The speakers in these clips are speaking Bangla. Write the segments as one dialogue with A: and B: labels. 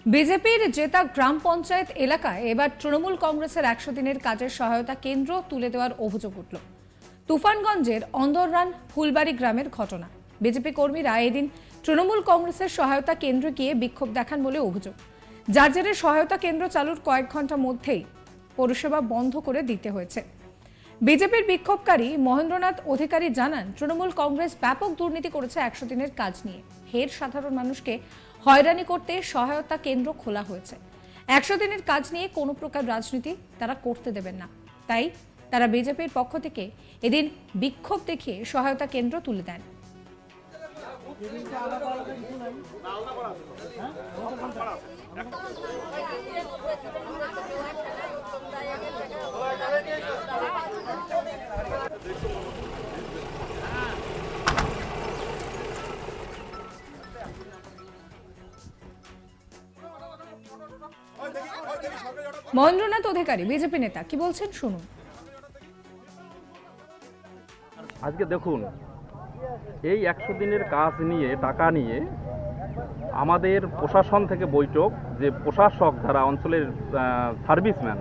A: বিজেপির জেতা গ্রাম পঞ্চায়েত এলাকায় এবার তৃণমূল কংগ্রেসের 100 দিনের কাজের সহায়তা কেন্দ্র তুলে দেওয়ার অভিযোগ উঠল। তুফানগঞ্জের অন্দররান ফুলবাড়ি গ্রামের ঘটনা। বিজেপি কর্মীরা এদিন তৃণমূল কংগ্রেসের সহায়তা কেন্দ্রে গিয়ে বিক্ষোভ দেখান বলে অভিযোগ। যার জেরে সহায়তা কেন্দ্র চালুর কয়েক ঘন্টা মধ্যেই পরিষেবা বন্ধ করে দিতে হয়েছে। বিজেপির বিক্ষোভকারী মহেন্দ্রনাথ অধিকারী জানান, তৃণমূল কংগ্রেস ব্যাপক দুর্নীতি করেছে 100 দিনের কাজ নিয়ে। ফের সাধারণ মানুষকে হয়রানি করতে সহায়তা কেন্দ্র খোলা হয়েছে। 100 দিনের কাজ নিয়ে কোনো প্রকার রাজনীতি তারা করতে দেবেন না, তাই তারা বিজেপির পক্ষ থেকে এদিন বিক্ষোভ দেখিয়ে সহায়তা কেন্দ্র তুলে দেন। মহেন্দ্রনাথ অধিকারী বিজেপি নেতা কি বলছেন শুনুন।
B: আজকে দেখুন, এই 100 দিনের কাজ নিয়ে টাকা নিয়ে আমাদের প্রশাসন থেকে বৈঠক, যে প্রশাসক যারা অঞ্চলের সার্ভিসম্যান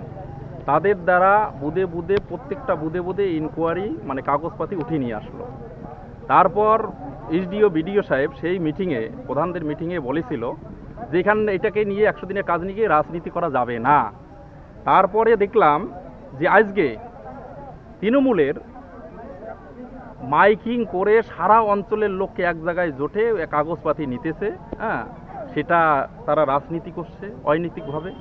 B: তাদের দ্বারা বুধে বুধে প্রত্যেকটা বুধে বুধে ইনকোয়ারি মানে কাগজপাতি উঠিয়ে নিয়ে আসলো। তারপর এসডিও বিডিও সাহেব সেই মিটিংয়ে, প্রধানদের মিটিংয়ে বলেছিল যে এখানে এটাকে নিয়ে 100 দিনের কাজ নিয়ে রাজনীতি করা যাবে না। তারপরে দেখলাম যে আজকে তৃণমূলের মাইকিং করে সারা অঞ্চলের লোককে এক জায়গায় জোটে কাগজপাতি নিতেছে, সেটা তারা রাজনীতি করছে অনৈতিকভাবে।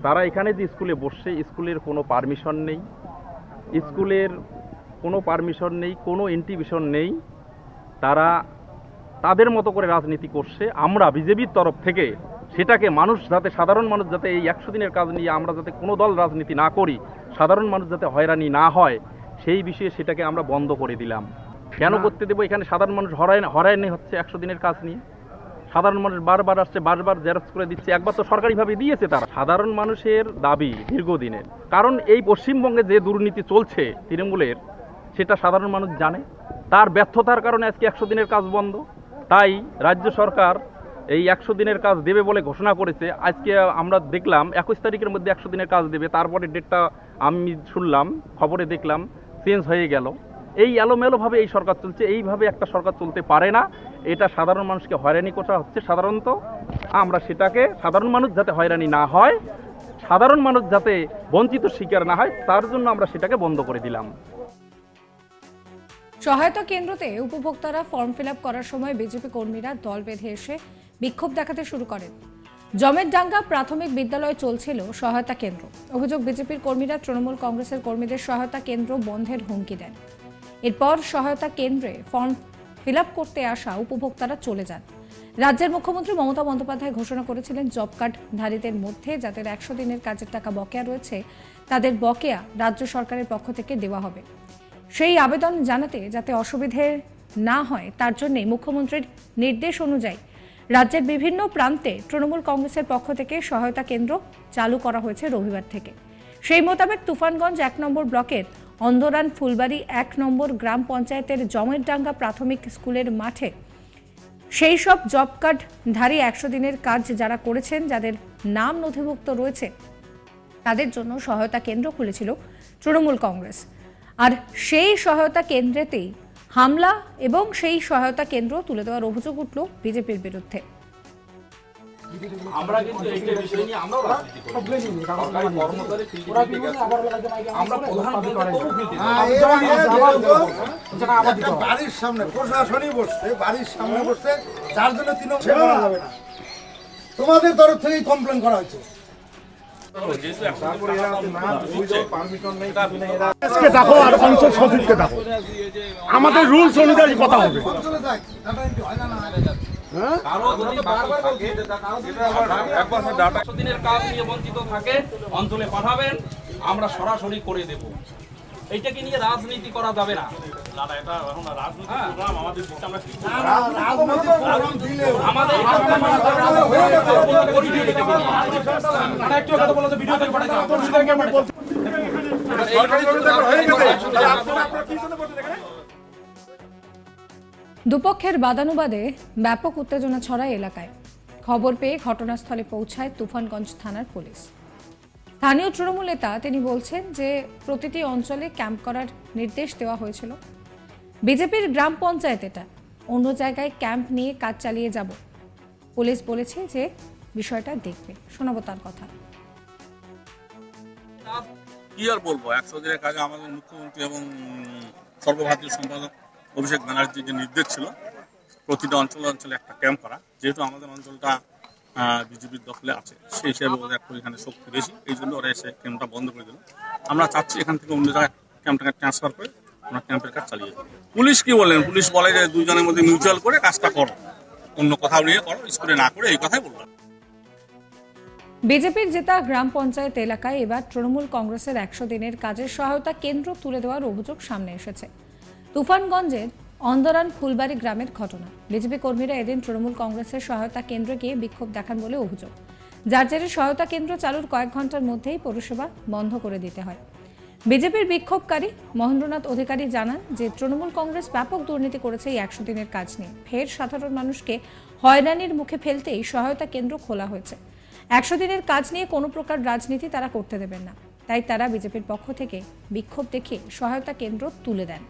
B: তারা এখানে যে স্কুলে বসছে, স্কুলের কোনো পারমিশন নেই, কোনো ইন্টিভিশন নেই। তারা তাদের মতো করে রাজনীতি করছে। আমরা বিজেপির তরফ থেকে সেটাকে মানুষ যাতে, সাধারণ মানুষ যাতে এই 100 দিনের কাজ নিয়ে আমরা যাতে কোনো দল রাজনীতি না করি, সাধারণ মানুষ যাতে হয়রানি না হয়, সেই বিষয়ে সেটাকে আমরা বন্ধ করে দিলাম। কেন করতে দেবো? এখানে সাধারণ মানুষ হয়রানি হচ্ছে 100 দিনের কাজ নিয়ে। সাধারণ মানুষ বারবার আসছে, বারবার জেরক্স করে দিচ্ছে। একবার তো সরকারিভাবে দিয়েছে তারা। সাধারণ মানুষের দাবি দীর্ঘদিনের, কারণ এই পশ্চিমবঙ্গে যে দুর্নীতি চলছে তৃণমূলের, সেটা সাধারণ মানুষ জানে। তার ব্যর্থতার কারণে আজকে 100 দিনের কাজ বন্ধ। তাই রাজ্য সরকার এই 100 দিনের কাজ দেবে বলে ঘোষণা করেছে। আজকে আমরা দেখলাম 21 তারিখের মধ্যে 100 দিনের কাজ দেবে। তারপরে ডেটটা আমি শুনলাম, খবরে দেখলাম চেঞ্জ হয়ে গেল। এই এলোমেলোভাবে এই সরকার চলছে। এইভাবে একটা সরকার চলতে পারে না। এটা সাধারণ মানুষকে হয়রানি করা হচ্ছে। সাধারণত আমরা সেটাকে, সাধারণ মানুষ যাতে হয়রানি না হয়, সাধারণ মানুষ যাতে বঞ্চিত শিকার না হয়, তার জন্য আমরা সেটাকে বন্ধ করে দিলাম।
A: সহায়তা কেন্দ্রতে উপভোক্তারা ফর্ম ফিল আপ করার সময় বিজেপি কর্মীরা দল বেঁধে এসে বিক্ষোভ দেখাতে শুরু করেন। জমেরডাঙ্গা প্রাথমিক বিদ্যালয়ে চলছিল সহায়তা কেন্দ্র। অভিযোগ, বিজেপির কর্মীরা তৃণমূল কংগ্রেসের কর্মীদের সহায়তা কেন্দ্র বন্ধের হুমকি দেন। এরপর সহায়তা কেন্দ্রে ফর্ম ফিল আপ করতে আসা উপভোক্তারা চলে যান। রাজ্যের মুখ্যমন্ত্রী মমতা বন্দ্যোপাধ্যায় ঘোষণা করেছিলেন, জব কার্ডধারীদের মধ্যে যাদের 100 দিনের কাজের টাকা বকেয়া রয়েছে, তাদের বকেয়া রাজ্য সরকারের পক্ষ থেকে দেওয়া হবে। সেই আবেদন জানাতে যাতে অসুবিধে না হয়, তার জন্যই মুখ্যমন্ত্রীর নির্দেশ অনুযায়ী রাজ্যের বিভিন্ন প্রান্তে তৃণমূল কংগ্রেসের পক্ষ থেকে সহায়তা কেন্দ্র চালু করা হয়েছে রবিবার থেকে। সেই মোতাবেক তুফানগঞ্জ 1 নম্বর ব্লকের অন্দরান ফুলবাড়ি 1 নম্বর গ্রাম পঞ্চায়েতের জমেরডাঙ্গা প্রাথমিক স্কুলের মাঠে সেই সব জব কার্ডধারী 100 দিনের কাজ যারা করেছেন, যাদের নাম নথিভুক্ত রয়েছে, তাদের জন্য সহায়তা কেন্দ্র খুলেছিল তৃণমূল কংগ্রেস। আর সেই সহায়তা কেন্দ্রেতেই হামলা এবং সেই সহায়তা কেন্দ্র তুলে দেওয়ার অভিযোগ উঠল বিজেপির বিরুদ্ধে।
B: আমরা কিন্তু এই বিষয় নিয়ে আমরাও রাজনীতি করি। সরকারি কর্মচারী ফিল্ডে গেছে, আমরা প্রধান
C: বাড়ির সামনে প্রশাসনই বসছে, বাড়ির সামনে বসছে, যার জন্য তৃণমূল করা যাবে না। তোমাদের তরফ থেকেই কমপ্লেন করা হয়েছে।
D: আমাদের রুলস অনুযায়ী কথা হবে।
B: দিনের কাজ নিয়ে বঞ্চিত থাকে অঞ্চলে পাঠাবেন, আমরা সরাসরি করে দেব। এইটাকে নিয়ে রাজনীতি করা যাবে না।
A: দুপক্ষের বাদানুবাদে ব্যাপক উত্তেজনা ছড়ায় এলাকায়। খবর পেয়ে ঘটনাস্থলে পৌঁছায় তুফানগঞ্জ থানার পুলিশ। স্থানীয় তৃণমূল নেতা তিনি বলছেন যে প্রতিটি অঞ্চলে ক্যাম্প করার নির্দেশ দেওয়া হয়েছিল। বিজেপির গ্রাম পঞ্চায়েত এটা, অন্য জায়গায় ক্যাম্প নিয়ে কাজ চালিয়ে যাব। পুলিশ বলেছে যে বিষয়টা দেখবে। শোনাবো তার কথা।
E: কি আর বলবো, 100 দিনের কাজে আমাদের মুখ্যমন্ত্রী এবং সর্বভারতীয় সম্পাদক অভিষেক ব্যানার্জির যে নির্দেশ ছিল প্রতিটা অঞ্চলে অঞ্চলে একটা ক্যাম্প করা, যেহেতু আমাদের অঞ্চলটা বিজেপির দখলে আছে সেই হিসেবে ওদের একটু এখানে শক্তি বেশি, এই জন্য ওরা এসে ক্যাম্পটা বন্ধ করে দিল। আমরা চাচ্ছি এখান থেকে অন্য জায়গায় ক্যাম্পটাকে ট্রান্সফার করে আমরা ক্যাম্পের কাজ চালিয়ে যাবো। পুলিশ কি বলেন, পুলিশ বলে যে দুজনের মধ্যে মিউচুয়াল করে কাজটা করো, অন্য কোথাও নিয়ে করো, স্কুলে না করে, এই কথাই বললাম।
A: বিজেপির জেতা গ্রাম পঞ্চায়েত এলাকায় এবার তৃণমূল কংগ্রেসের 100 দিনের কাজের সহায়তা কেন্দ্র তুলে দেওয়ার অভিযোগ সামনে এসেছে। তুফানগঞ্জের অন্দরান ফুলবাড়ি গ্রামের ঘটনা। বিজেপি কর্মীরা এদিন তৃণমূল কংগ্রেসের সহায়তা কেন্দ্রে গিয়ে বিক্ষোভ দেখান বলে অভিযোগ, যার জেরে সহায়তা কেন্দ্র চালুর কয়েক ঘন্টার মধ্যেই পরিষেবা বন্ধ করে দিতে হয়। বিজেপির বিক্ষোভকারী মহেন্দ্রনাথ অধিকারী জানান যে তৃণমূল কংগ্রেস ব্যাপক দুর্নীতি করেছে এই 100 দিনের কাজ নিয়ে। ফের সাধারণ মানুষকে হয়রানির মুখে ফেলতেই সহায়তা কেন্দ্র খোলা হয়েছে। 100 দিনের কাজ নিয়ে কোনো প্রকার রাজনীতি তারা করতে দেবেন না, তাই তারা বিজেপির পক্ষ থেকে বিক্ষোভ দেখিয়ে সহায়তা কেন্দ্র তুলে দেন।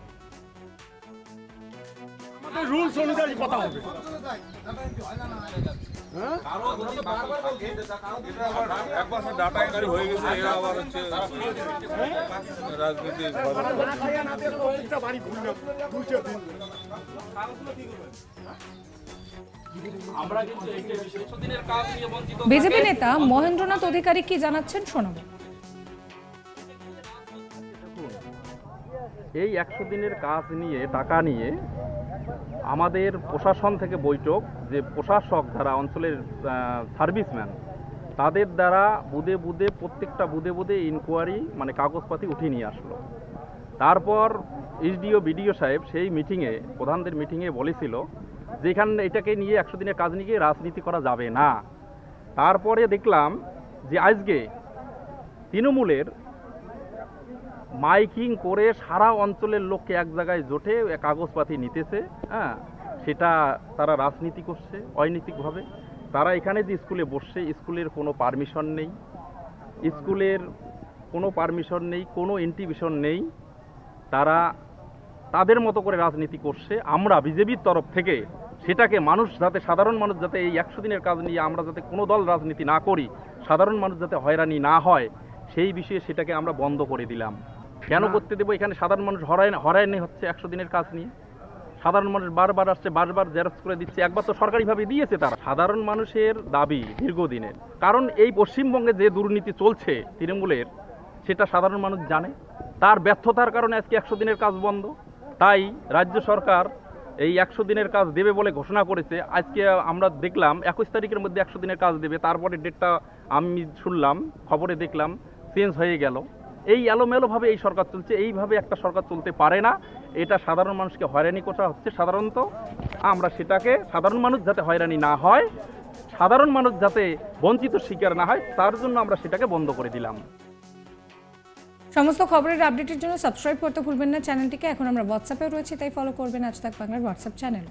D: আমাদের রুলস অনুযায়ী কথা হবে।
A: বিজেপি নেতা মহেন্দ্রনাথ অধিকারী কি জানাচ্ছেন শোনাবো।
B: এই 100 দিনের কাজ নিয়ে টাকা নিয়ে আমাদের প্রশাসন থেকে বৈঠক, যে প্রশাসক যারা অঞ্চলের সার্ভিসম্যান তাদের দ্বারা বুধে বুধে প্রত্যেকটা বুধে বুধে ইনকোয়ারি মানে কাগজপাতি উঠিয়ে নিয়ে আসলো। তারপর এসডিও বিডিও সাহেব সেই মিটিংয়ে, প্রধানদের মিটিংয়ে বলেছিল যে এখানে এটাকে নিয়ে 100 দিনের কাজ নিয়ে রাজনীতি করা যাবে না। তারপরে দেখলাম যে আজকে তৃণমূলের মাইকিং করে সারা অঞ্চলের লোককে এক জায়গায় জোটে কাগজপাতি নিতেছে, হ্যাঁ, সেটা তারা রাজনীতি করছে অনৈতিকভাবে। তারা এখানে যে স্কুলে বসছে, স্কুলের কোনো পারমিশন নেই, স্কুলের কোনো পারমিশন নেই, কোনো ইন্টিভিশন নেই, তারা তাদের মতো করে রাজনীতি করছে। আমরা বিজেপির তরফ থেকে সেটাকে মানুষ যাতে, সাধারণ মানুষ যাতে এই 100 দিনের কাজ নিয়ে আমরা যাতে কোনো দল রাজনীতি না করি, সাধারণ মানুষ যাতে হয়রানি না হয়, সেই বিষয়ে সেটাকে আমরা বন্ধ করে দিলাম। কেন করতে দেবো? এখানে সাধারণ মানুষ হয়রানি হচ্ছে 100 দিনের কাজ নিয়ে। সাধারণ মানুষ বারবার আসছে, বারবার জেরক্স করে দিচ্ছে। একবার তো সরকারিভাবে দিয়েছে তারা। সাধারণ মানুষের দাবি দীর্ঘদিনের, কারণ এই পশ্চিমবঙ্গে যে দুর্নীতি চলছে তৃণমূলের, সেটা সাধারণ মানুষ জানে। তার ব্যর্থতার কারণে আজকে 100 দিনের কাজ বন্ধ। তাই রাজ্য সরকার এই 100 দিনের কাজ দেবে বলে ঘোষণা করেছে। আজকে আমরা দেখলাম 21 তারিখের মধ্যে 100 দিনের কাজ দেবে, তারপরে ডেটটা আমি শুনলাম, খবরে দেখলাম চেঞ্জ হয়ে গেল। এই এলোমেলোভাবে এই সরকার চলছে। এইভাবে একটা সরকার চলতে পারে না। এটা সাধারণ মানুষকে হয়রানি করা হচ্ছে। সাধারণত আমরা সেটাকে, সাধারণ মানুষ যাতে হয়রানি না হয়, সাধারণ মানুষ যাতে বঞ্চিত শিকার না হয়, তার জন্য আমরা সেটাকে বন্ধ করে দিলাম।
A: সমস্ত খবরের আপডেটের জন্য সাবস্ক্রাইব করতে ভুলবেন না চ্যানেলটিকে। এখন আমরা হোয়াটসঅ্যাপে রয়েছি, তাই ফলো করবেন আজ তাক বাংলার হোয়াটসঅ্যাপ চ্যানেল।